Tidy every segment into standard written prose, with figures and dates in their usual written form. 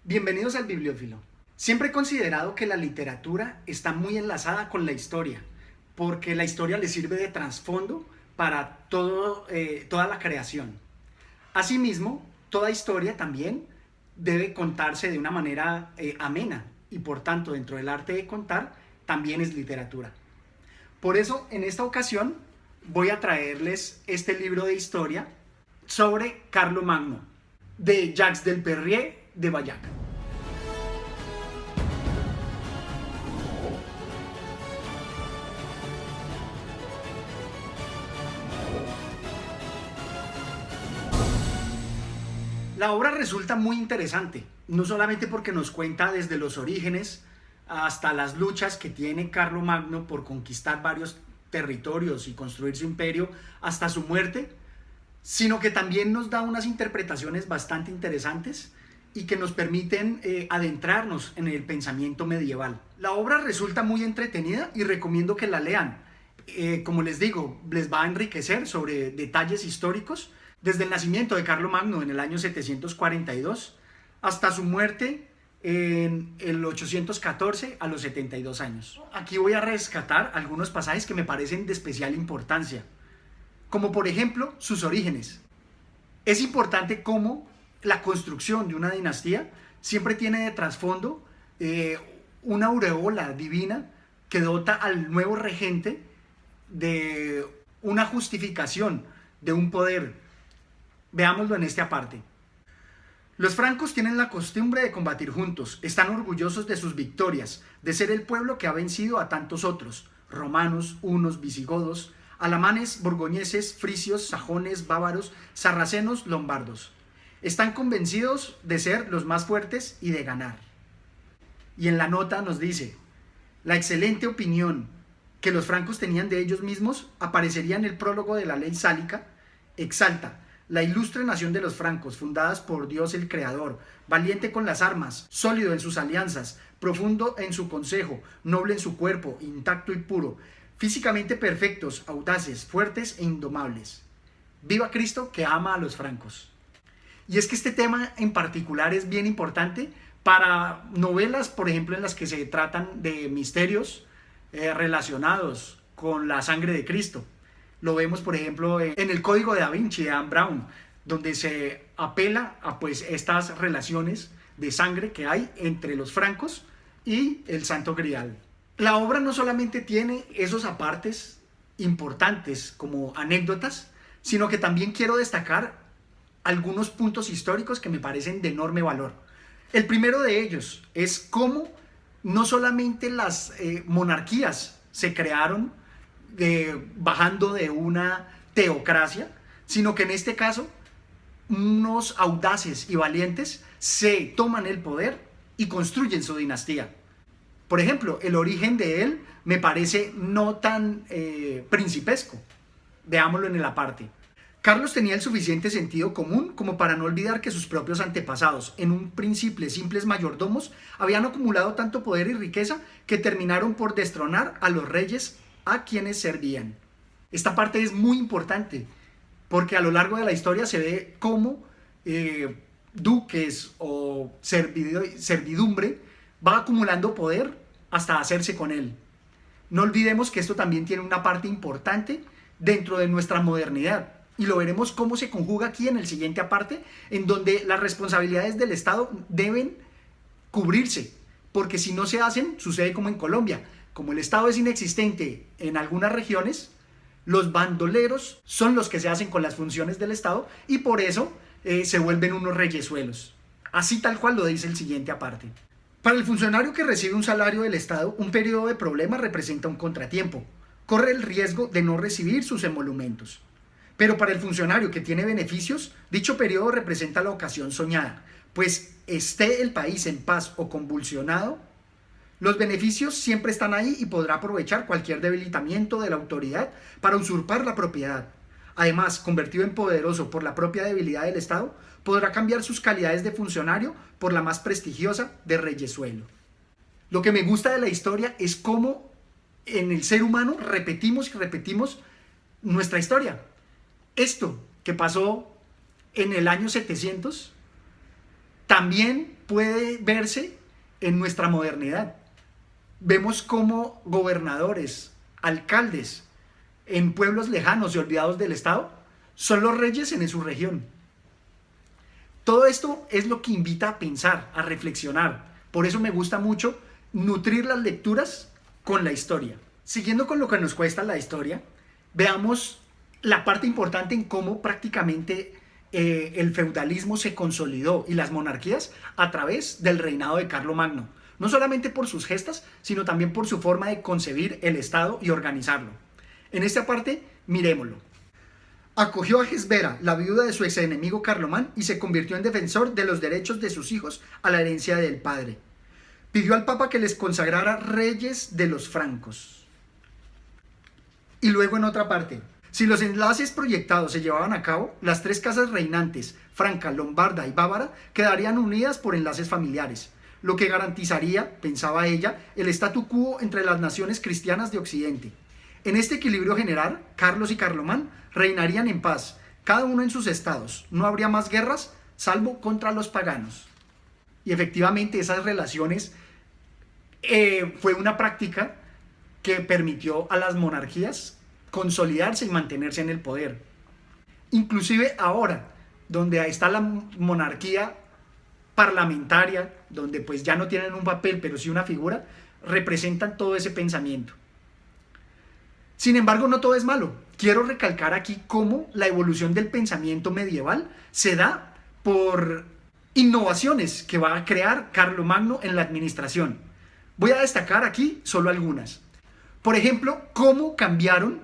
Bienvenidos al Bibliófilo. Siempre he considerado que la literatura está muy enlazada con la historia, porque la historia le sirve de trasfondo para toda la creación. Asimismo, toda historia también debe contarse de una manera amena y por tanto dentro del arte de contar también es literatura. Por eso en esta ocasión voy a traerles este libro de historia sobre Carlomagno de Jacques del Perrier de Bayac. La obra resulta muy interesante, no solamente porque nos cuenta desde los orígenes hasta las luchas que tiene Carlomagno por conquistar varios territorios y construir su imperio hasta su muerte, sino que también nos da unas interpretaciones bastante interesantes y que nos permiten adentrarnos en el pensamiento medieval. La obra resulta muy entretenida y recomiendo que la lean. Como les digo, les va a enriquecer sobre detalles históricos desde el nacimiento de Carlomagno en el año 742 hasta su muerte en el 814 a los 72 años. Aquí voy a rescatar algunos pasajes que me parecen de especial importancia, como por ejemplo sus orígenes. Es importante cómo la construcción de una dinastía siempre tiene de trasfondo una aureola divina que dota al nuevo regente de una justificación, de un poder. Veámoslo en este aparte. Los francos tienen la costumbre de combatir juntos, están orgullosos de sus victorias, de ser el pueblo que ha vencido a tantos otros, romanos, hunos, visigodos, alamanes, borgoñeses, frisios, sajones, bávaros, sarracenos, lombardos. Están convencidos de ser los más fuertes y de ganar. Y en la nota nos dice, la excelente opinión que los francos tenían de ellos mismos aparecería en el prólogo de la ley sálica, exalta la ilustre nación de los francos, fundadas por Dios el Creador, valiente con las armas, sólido en sus alianzas, profundo en su consejo, noble en su cuerpo, intacto y puro, físicamente perfectos, audaces, fuertes e indomables. ¡Viva Cristo que ama a los francos! Y es que este tema en particular es bien importante para novelas, por ejemplo, en las que se tratan de misterios relacionados con la sangre de Cristo. Lo vemos, por ejemplo, en el Código de Da Vinci de Dan Brown, donde se apela a estas relaciones de sangre que hay entre los francos y el Santo Grial. La obra no solamente tiene esos apartes importantes como anécdotas, sino que también quiero destacar algunos puntos históricos que me parecen de enorme valor. El primero de ellos es cómo no solamente las monarquías se crearon bajando de una teocracia, sino que en este caso unos audaces y valientes se toman el poder y construyen su dinastía. Por ejemplo, el origen de él me parece no tan principesco. Veámoslo en el aparte. Carlos tenía el suficiente sentido común como para no olvidar que sus propios antepasados, en un principio simples mayordomos, habían acumulado tanto poder y riqueza que terminaron por destronar a los reyes a quienes servían. Esta parte es muy importante porque a lo largo de la historia se ve cómo duques o servidumbre va acumulando poder hasta hacerse con él. No olvidemos que esto también tiene una parte importante dentro de nuestra modernidad y lo veremos cómo se conjuga aquí en el siguiente aparte, en donde las responsabilidades del Estado deben cubrirse, porque si no se hacen, sucede como en Colombia. Como el Estado es inexistente en algunas regiones, los bandoleros son los que se hacen con las funciones del Estado y por eso se vuelven unos reyesuelos. Así tal cual lo dice el siguiente aparte. Para el funcionario que recibe un salario del Estado, un periodo de problema representa un contratiempo. Corre el riesgo de no recibir sus emolumentos. Pero para el funcionario que tiene beneficios, dicho periodo representa la ocasión soñada, pues esté el país en paz o convulsionado, los beneficios siempre están ahí y podrá aprovechar cualquier debilitamiento de la autoridad para usurpar la propiedad. Además, convertido en poderoso por la propia debilidad del Estado, podrá cambiar sus calidades de funcionario por la más prestigiosa de reyesuelo. Lo que me gusta de la historia es cómo en el ser humano repetimos y repetimos nuestra historia. Esto que pasó en el año 700 también puede verse en nuestra modernidad. Vemos cómo gobernadores, alcaldes en pueblos lejanos y olvidados del Estado son los reyes en su región. Todo esto es lo que invita a pensar, a reflexionar. Por eso me gusta mucho nutrir las lecturas con la historia. Siguiendo con lo que nos cuesta la historia, veamos la parte importante en cómo prácticamente el feudalismo se consolidó y las monarquías a través del reinado de Carlomagno. No solamente por sus gestas, sino también por su forma de concebir el Estado y organizarlo. En esta parte, miremoslo. Acogió a Gesbera, la viuda de su ex enemigo Carlomán, y se convirtió en defensor de los derechos de sus hijos a la herencia del padre. Pidió al Papa que les consagrara reyes de los francos. Y luego en otra parte, si los enlaces proyectados se llevaban a cabo, las tres casas reinantes, franca, lombarda y bávara, quedarían unidas por enlaces familiares, lo que garantizaría, pensaba ella, el statu quo entre las naciones cristianas de Occidente. En este equilibrio general, Carlos y Carlomán reinarían en paz, cada uno en sus estados. No habría más guerras, salvo contra los paganos. Y efectivamente esas relaciones fue una práctica que permitió a las monarquías consolidarse y mantenerse en el poder. Inclusive ahora, donde está la monarquía parlamentaria, donde pues ya no tienen un papel, pero sí una figura, representan todo ese pensamiento. Sin embargo, no todo es malo. Quiero recalcar aquí cómo la evolución del pensamiento medieval se da por innovaciones que va a crear Carlomagno en la administración. Voy a destacar aquí solo algunas. Por ejemplo, cómo cambiaron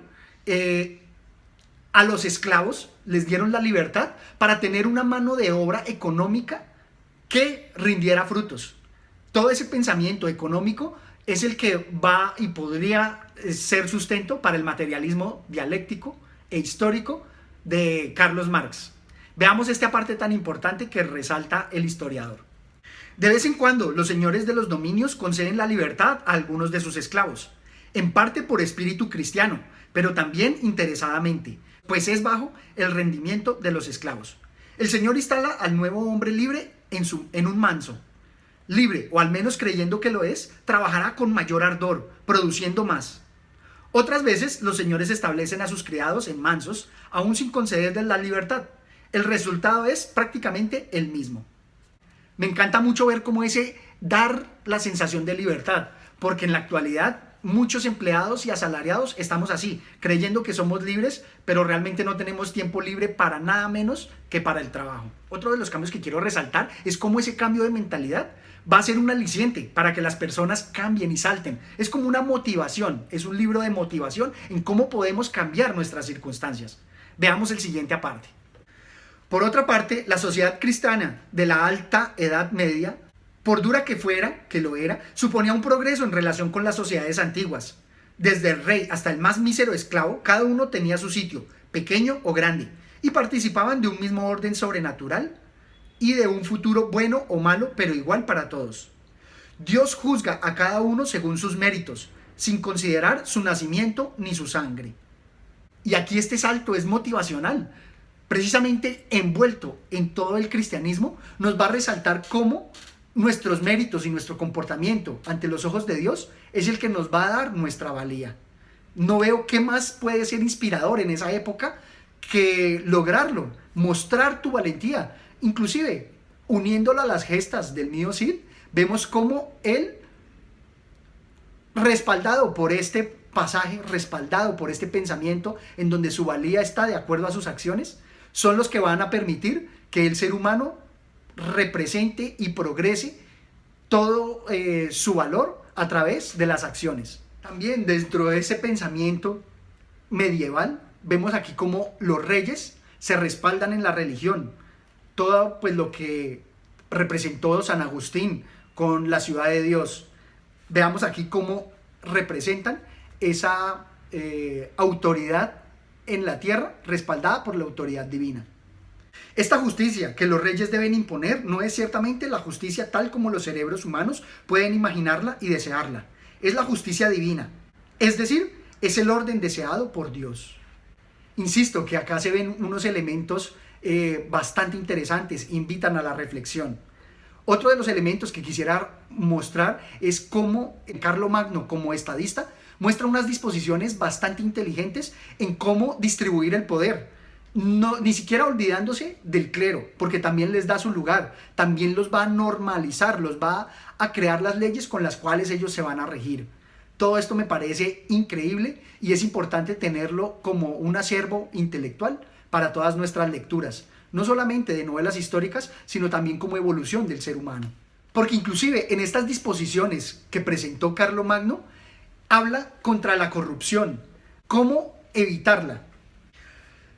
a los esclavos, les dieron la libertad para tener una mano de obra económica que rindiera frutos. Todo ese pensamiento económico es el que va y podría ser sustento para el materialismo dialéctico e histórico de Carlos Marx. Veamos esta parte tan importante que resalta el historiador. De vez en cuando, los señores de los dominios conceden la libertad a algunos de sus esclavos, en parte por espíritu cristiano, pero también interesadamente, pues es bajo el rendimiento de los esclavos. El Señor instala al nuevo hombre libre en un manso. Libre, o al menos creyendo que lo es, trabajará con mayor ardor, produciendo más. Otras veces, los señores establecen a sus criados en mansos, aún sin concederles la libertad. El resultado es prácticamente el mismo. Me encanta mucho ver cómo ese dar la sensación de libertad, porque en la actualidad muchos empleados y asalariados estamos así, creyendo que somos libres, pero realmente no tenemos tiempo libre para nada menos que para el trabajo. Otro de los cambios que quiero resaltar es cómo ese cambio de mentalidad va a ser un aliciente para que las personas cambien y salten. Es como una motivación, es un libro de motivación en cómo podemos cambiar nuestras circunstancias. Veamos el siguiente aparte. Por otra parte, la sociedad cristiana de la alta Edad Media, por dura que fuera, que lo era, suponía un progreso en relación con las sociedades antiguas. Desde el rey hasta el más mísero esclavo, cada uno tenía su sitio, pequeño o grande, y participaban de un mismo orden sobrenatural y de un futuro bueno o malo, pero igual para todos. Dios juzga a cada uno según sus méritos, sin considerar su nacimiento ni su sangre. Y aquí este salto es motivacional. Precisamente envuelto en todo el cristianismo, nos va a resaltar cómo nuestros méritos y nuestro comportamiento ante los ojos de Dios es el que nos va a dar nuestra valía. No veo qué más puede ser inspirador en esa época que lograrlo, mostrar tu valentía. Inclusive, uniéndola a las gestas del mío Cid, vemos cómo él, respaldado por este pasaje, respaldado por este pensamiento en donde su valía está de acuerdo a sus acciones, son los que van a permitir que el ser humano represente y progrese todo su valor a través de las acciones. También dentro de ese pensamiento medieval, vemos aquí cómo los reyes se respaldan en la religión. Todo pues lo que representó San Agustín con la ciudad de Dios. Veamos aquí cómo representan esa autoridad en la tierra respaldada por la autoridad divina. Esta justicia que los reyes deben imponer no es ciertamente la justicia tal como los cerebros humanos pueden imaginarla y desearla. Es la justicia divina, es decir, es el orden deseado por Dios. Insisto que acá se ven unos elementos bastante interesantes, invitan a la reflexión. Otro de los elementos que quisiera mostrar es cómo Carlomagno, como estadista, muestra unas disposiciones bastante inteligentes en cómo distribuir el poder. No, ni siquiera olvidándose del clero, porque también les da su lugar, también los va a normalizar, los va a crear las leyes con las cuales ellos se van a regir. Todo esto me parece increíble y es importante tenerlo como un acervo intelectual para todas nuestras lecturas, no solamente de novelas históricas, sino también como evolución del ser humano. Porque inclusive en estas disposiciones que presentó Carlomagno, habla contra la corrupción, cómo evitarla.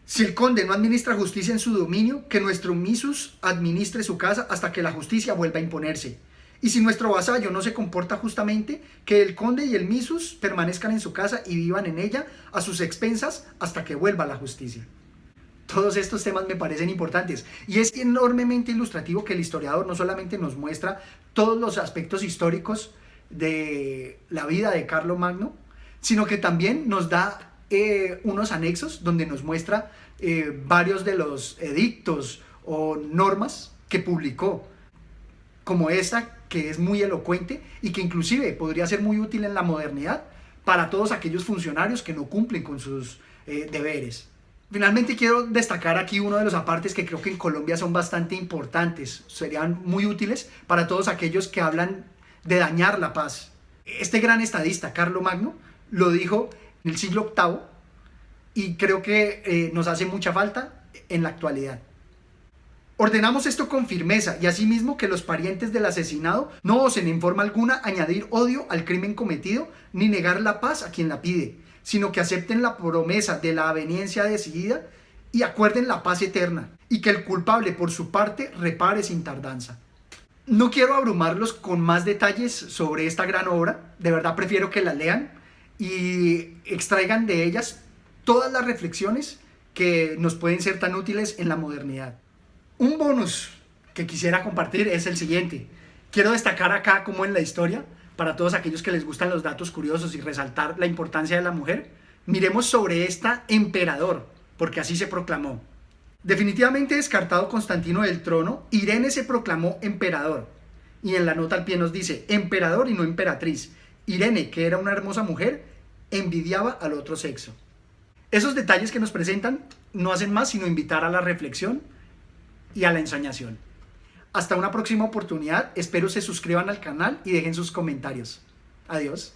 Si el conde no administra justicia en su dominio, que nuestro missus administre su casa hasta que la justicia vuelva a imponerse. Y si nuestro vasallo no se comporta justamente, que el conde y el missus permanezcan en su casa y vivan en ella a sus expensas hasta que vuelva la justicia. Todos estos temas me parecen importantes y es enormemente ilustrativo que el historiador no solamente nos muestra todos los aspectos históricos de la vida de Carlomagno, sino que también nos da unos anexos donde nos muestra varios de los edictos o normas que publicó, como esta que es muy elocuente y que inclusive podría ser muy útil en la modernidad para todos aquellos funcionarios que no cumplen con sus deberes. Finalmente quiero destacar aquí uno de los apartes que creo que en Colombia son bastante importantes, serían muy útiles para todos aquellos que hablan de dañar la paz. Este gran estadista, Carlomagno, lo dijo en el siglo VIII y creo que nos hace mucha falta en la actualidad. Ordenamos esto con firmeza y asimismo que los parientes del asesinado no osen en forma alguna añadir odio al crimen cometido ni negar la paz a quien la pide, sino que acepten la promesa de la aveniencia decidida y acuerden la paz eterna, y que el culpable por su parte repare sin tardanza. No quiero abrumarlos con más detalles sobre esta gran obra, de verdad prefiero que la lean y extraigan de ellas todas las reflexiones que nos pueden ser tan útiles en la modernidad. Un bonus que quisiera compartir es el siguiente. Quiero destacar acá, como en la historia, para todos aquellos que les gustan los datos curiosos y resaltar la importancia de la mujer, miremos sobre esta emperador, porque así se proclamó. Definitivamente descartado Constantino del trono, Irene se proclamó emperador. Y en la nota al pie nos dice, emperador y no emperatriz. Irene, que era una hermosa mujer, envidiaba al otro sexo. Esos detalles que nos presentan no hacen más sino invitar a la reflexión y a la ensoñación. Hasta una próxima oportunidad, espero se suscriban al canal y dejen sus comentarios. Adiós.